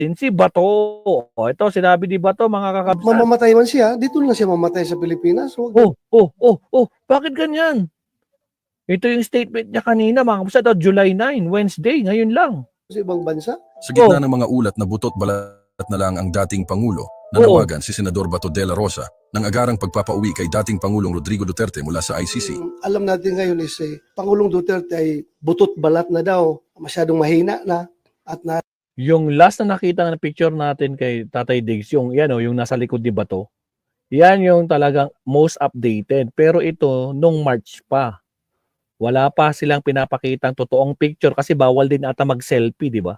si Bato. O, ito, sinabi ni Bato, mga kakabsat. Mamamatay man siya, dito lang siya mamatay sa Pilipinas. Huwag Bakit ganyan? Ito yung statement niya kanina, mga kakabsat, July 9, Wednesday, ngayon lang. sa ibang bansa. Sa gitna ng mga ulat na butot balat na lang ang dating Pangulo, nanawagan si Senador Bato de la Rosa ng agarang pagpapauwi kay dating Pangulong Rodrigo Duterte mula sa ICC. Alam natin ngayon is Pangulong Duterte ay butot balat na daw, masyadong mahina na at na Yung last na nakita na picture natin kay Tatay Diggs, yung yan yung nasa likod ni Bato. Yan yung talagang most updated. Pero ito nung March pa. Wala pa silang pinapakitang totoong picture kasi bawal din ata mag-selfie, di ba?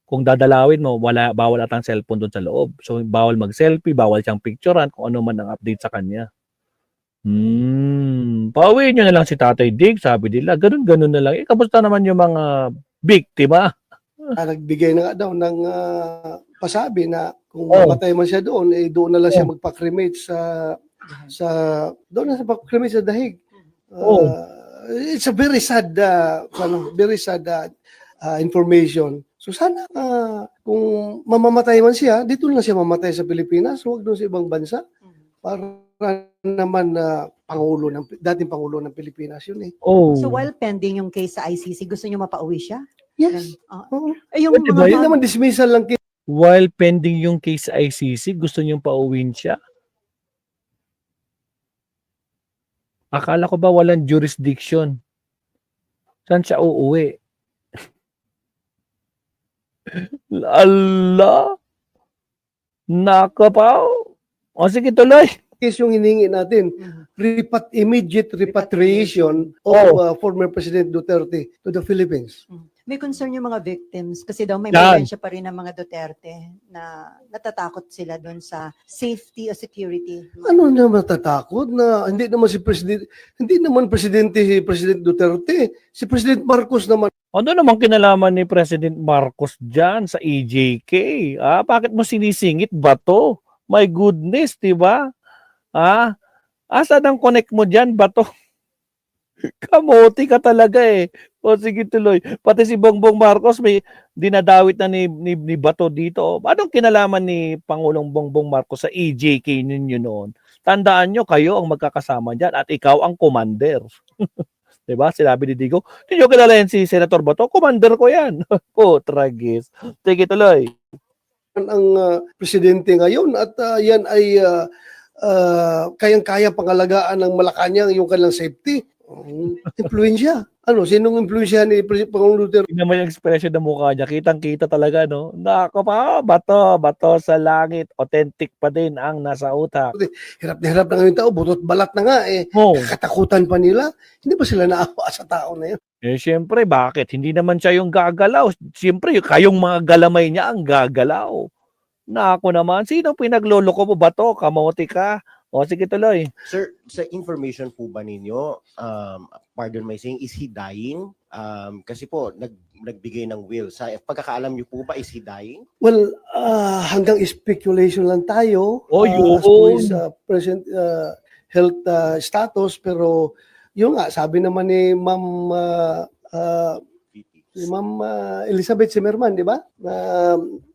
Kung dadalawin mo, bawal ata ang cellphone doon sa loob. So bawal mag-selfie, bawal siyang picturean kung ano man ang update sa kanya. Pauwiin nyo na lang si Tatay Diggs, sabi nila. Ganun-ganun na lang. Kamusta naman yung mga biktima? nagbigay na nga daw ng pasabi na kung mamatay man siya doon, doon na lang siya magpa-cremate doon na siya magpa-cremate sa dahig. It's a very sad information. So sana kung mamamatay man siya, dito lang siya mamatay sa Pilipinas, huwag doon sa ibang bansa. Para naman dating Pangulo ng Pilipinas yun eh. So while pending yung case sa ICC, gusto niyo mapauwi siya? Yes. Yung Diba? Yun naman dismissal lang While pending yung case sa ICC, gusto niyong pauwiin siya? Akala ko ba walang jurisdiction? Saan siya uuwi? Allah! Nakapaw! O sige, tuloy. case yung hiningi natin. Immediate repatriation of former President Duterte to the Philippines. May concern yung mga victims kasi daw may Yan. ebidensya pa rin ng mga Duterte na natatakot sila doon sa safety o security. Ano na matatakot na hindi naman presidente si President Duterte. Si President Marcos naman. Ano naman kinalaman ni President Marcos dyan sa EJK? Bakit mo sinisingit ba to? My goodness, di ba? Asan ang connect mo dyan, Bato? Kamote ka talaga eh. O sige, tuloy. Pati si Bongbong Marcos may dinadawit na ni Bato dito. Anong kinalaman ni Pangulong Bongbong Marcos sa EJK ninyo noon? Tandaan nyo, kayo ang magkakasama dyan at ikaw ang commander. Diba? Sinabi ni Digo, hindi nyo kilala yan si Senator Bato? Commander ko yan. Tragis. Sige, tuloy. Ang presidente ngayon at yan ay kayang-kaya pangalagaan ng Malacanang yung kanilang safety. Impluensya. Sinong impluensya ni Pangulong Duterte? Tingnan mo yung expression ng mukha niya. Kitang-kita talaga, no? Nako pa, bato sa langit. Authentic pa din ang nasa utak. Hirap na hirap na ngayon tao. Butot balat na nga eh. Katakutan pa nila. Hindi ba sila naawa sa tao na yun? Siyempre, bakit? Hindi naman siya yung gagalaw. Siyempre, kayong mga galamay niya ang gagalaw. Nako naman, sino pinagloloko mo ba to? Kamote ka? O, sige tuloy. Sir, sa information po ba ninyo, pardon my saying, is he dying? Kasi po, nagbigay ng will. Sa pagkakaalam niyo po ba, is he dying? Well, hanggang speculation lang tayo. As to his present health status. Pero, yun nga, sabi naman ni Ma'am Elizabeth Zimmerman, di ba?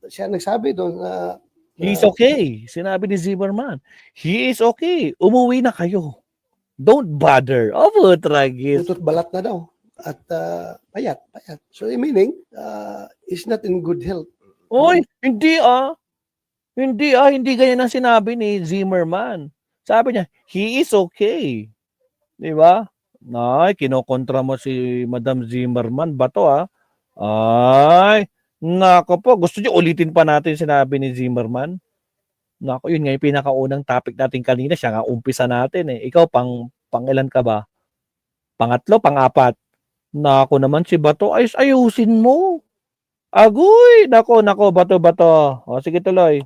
Siya nagsabi doon na He's okay. Sinabi ni Zimmerman. He is okay. Umuwi na kayo. Don't bother. Tragis. butot balat na daw. At payat. So, meaning, is not in good health. Oy, hindi Hindi ganyan ang sinabi ni Zimmerman. Sabi niya, he is okay. Di ba? Kinokontra mo si Madam Zimmerman. Bato Ay, nako po. Gusto niyo ulitin pa natin sinabi ni Zimmerman? Nako, yun nga yung pinakaunang topic natin kanina. Siya nga umpisa natin eh. Ikaw, pang ilan ka ba? Pangatlo, pang-apat. Nako naman si Bato, ayusin mo. Agoy! Nako, Bato. O, sige tuloy.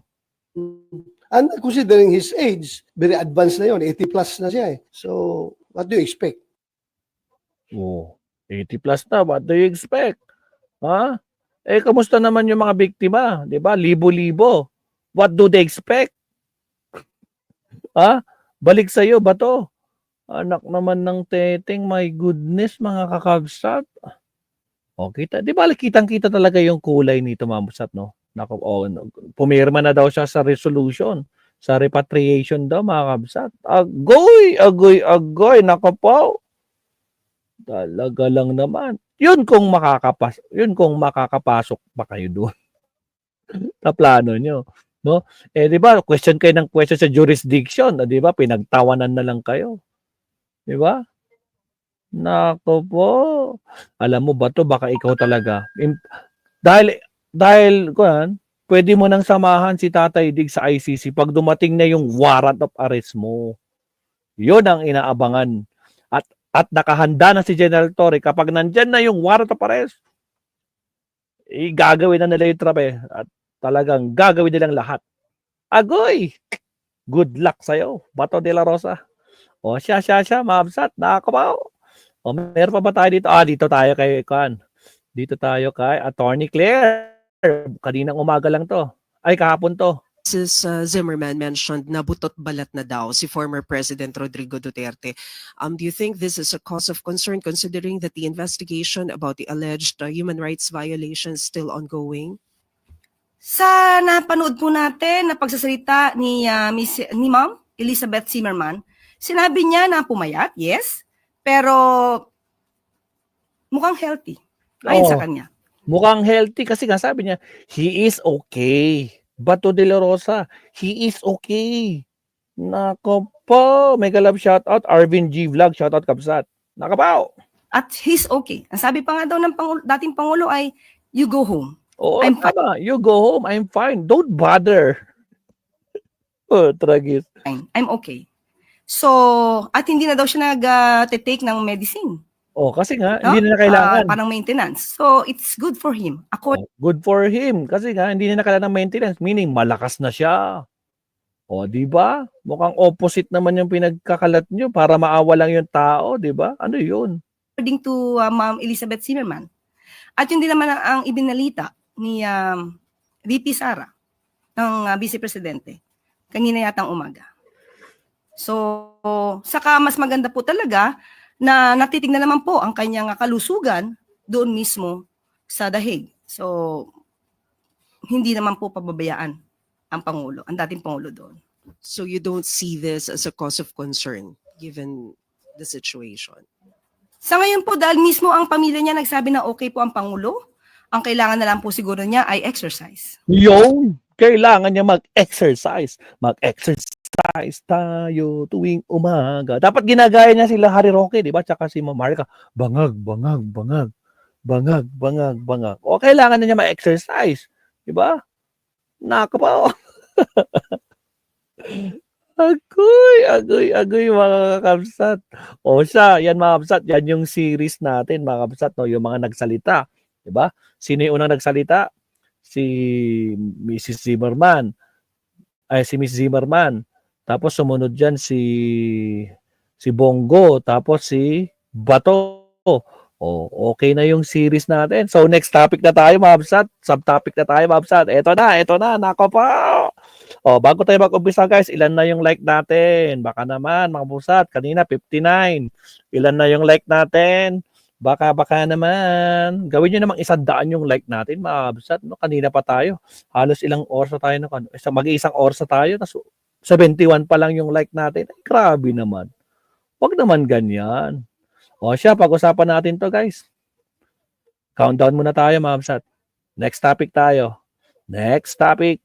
And considering his age, very advanced na yun. 80 plus na siya eh. So, what do you expect? 80 plus na. What do you expect? Kamusta naman yung mga biktima? Diba? Libo-libo. What do they expect? Balik sa'yo, Bato. Anak naman ng teteng, my goodness, mga kakagsat. Kita. Di ba, kitang-kita talaga yung kulay nito, Mamusat, no? Naku, pumirma na daw siya sa resolution, sa repatriation daw, mga kabsat. Agoy, agoy, agoy, naku po. Talaga lang naman. Yun kung makakapasok pa kayo doon sa plano nyo. No? Di ba, question kayo ng question sa jurisdiction. Di ba, pinagtawanan na lang kayo. Di ba? Nako po. Alam mo ba to, baka ikaw talaga. Dahil pwede mo nang samahan si Tatay Dig sa ICC pag dumating na yung warrant of arrest mo. Yun ang inaabangan. At nakahanda na si General Torre kapag nandyan na yung warrant of arrest, gagawin na nila yung trabe at talagang gagawin nilang lahat. Agoy! Good luck sa'yo, Bato de la Rosa. O siya, maabsat, nakakabaw. O meron pa ba tayo dito? Dito tayo kay Dito tayo kay Attorney Claire. Kaninang umaga lang to. Ay, kahapon to. Mrs. Zimmerman mentioned na butot balat na daw si former President Rodrigo Duterte. Do you think this is a cause of concern considering that the investigation about the alleged human rights violations still ongoing? Sa napanood po natin na pagsasalita ni Ma'am Elizabeth Zimmerman, sinabi niya na pumayat, yes, pero mukhang healthy. Ayon sa kanya. Mukhang healthy kasi nga sabi niya, he is okay. Bato de la Rosa, he is okay. Nako po, mega love shoutout, Arvin G Vlog, shoutout kabsat. Nakabaw. At he's okay. Ang sabi pa nga daw ng dating Pangulo ay, you go home. Oo, I'm fine. tama. You go home, I'm fine. Don't bother. Tragis. I'm okay. So, at hindi na daw siya nag-take ng medicine. Kasi nga, No? hindi na kailangan. Parang maintenance. So, it's good for him. Good for him. Kasi nga, hindi na kailangan ng maintenance. Meaning, malakas na siya. Di ba? Mukhang opposite naman yung pinagkakalat nyo para maawa lang yung tao, di ba? Ano yun? According to Ma'am Elizabeth Zimmerman. At yun din naman ang ibinalita ni VP Sara ng Vice Presidente. Kanina yatang umaga. So, saka mas maganda po talaga na natitignan naman po ang kanyang kalusugan doon mismo sa dahig. So, hindi naman po pababayaan ang Pangulo, ang dating Pangulo doon. So you don't see this as a cause of concern given the situation? Sa ngayon po, dahil mismo ang pamilya niya nagsabi na okay po ang Pangulo, ang kailangan na lang po siguro niya ay exercise. Yung kailangan niya mag-exercise. Mag-exercise tayo tuwing umaga. Dapat ginagaya niya sila Harry Roque, di ba? Tsaka si Mamarca. Bangag, bangag, bangag. Bangag, bangag, bangag. Kailangan na niya ma-exercise. Di ba? Nakabaw. Agoy, mga kabsat. Yan mga kabsat. Yan yung series natin, mga kabsat. No? Yung mga nagsalita. Diba? Sino yung unang nagsalita? Si Mrs. Zimmerman. Si Miss Zimmerman. Tapos sumunod dyan si Bongo. Tapos si Bato. Okay na yung series natin. So next topic na tayo, mga kabsat. Subtopic na tayo, mga kabsat. Ito na. Nako pa. Bago tayo mag-umpisa, guys, ilan na yung like natin? Baka naman, mga kabsat. Kanina, 59. Ilan na yung like natin? Baka naman. Gawin nyo namang 100 yung like natin, mga kabsat. No? Kanina pa tayo. Halos ilang oras na tayo. Mag-iisang oras na tayo. 71 pa lang yung like natin. Ay, grabe naman. Huwag naman ganyan. Pag-usapan natin to, guys. Countdown muna tayo, mga kabsat. Next topic tayo. Next topic.